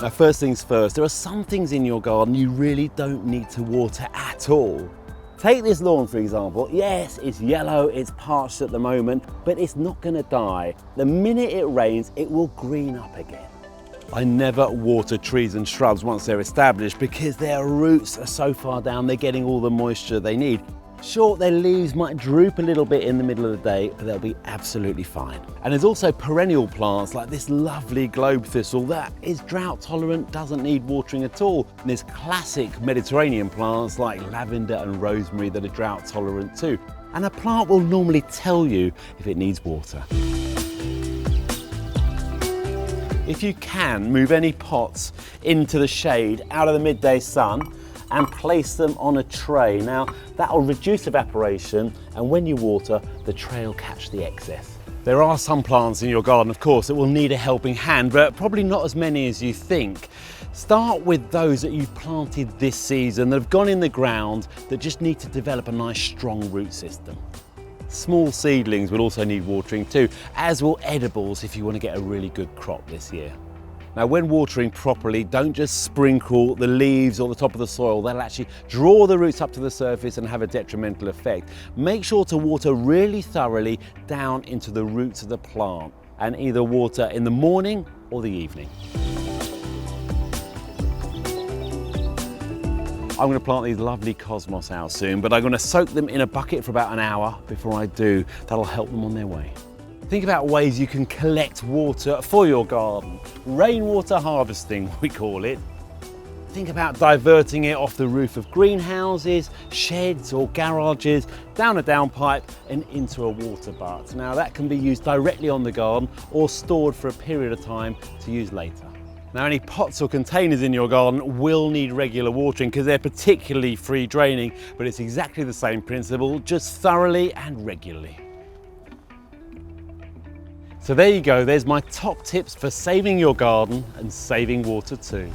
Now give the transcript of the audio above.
Now, first things first, there are some things in your garden you really don't need to water at all. Take this lawn for example. Yes, it's yellow, it's parched at the moment, but it's not going to die. The minute it rains, it will green up again. I never water trees and shrubs once they're established because their roots are so far down, they're getting all the moisture they need. Sure, their leaves might droop a little bit in the middle of the day, but they'll be absolutely fine. And there's also perennial plants like this lovely globe thistle that is drought tolerant, doesn't need watering at all. And there's classic Mediterranean plants like lavender and rosemary that are drought tolerant too. And a plant will normally tell you if it needs water. If you can, move any pots into the shade out of the midday sun and place them on a tray. Now, that'll reduce evaporation, and when you water, the tray will catch the excess. There are some plants in your garden, of course, that will need a helping hand, but probably not as many as you think. Start with those that you've planted this season, that have gone in the ground, that just need to develop a nice strong root system. Small seedlings will also need watering too, as will edibles if you want to get a really good crop this year. Now, when watering properly, don't just sprinkle the leaves or the top of the soil. That'll actually draw the roots up to the surface and have a detrimental effect. Make sure to water really thoroughly down into the roots of the plant, and either water in the morning or the evening. I'm going to plant these lovely cosmos out soon, but I'm going to soak them in a bucket for about an hour before I do. That'll help them on their way. Think about ways you can collect water for your garden. Rainwater harvesting, we call it. Think about diverting it off the roof of greenhouses, sheds or garages, down a downpipe and into a water butt. Now, that can be used directly on the garden or stored for a period of time to use later. Now, any pots or containers in your garden will need regular watering because they're particularly free draining, but it's exactly the same principle, just thoroughly and regularly. So there you go, there's my top tips for saving your garden and saving water too.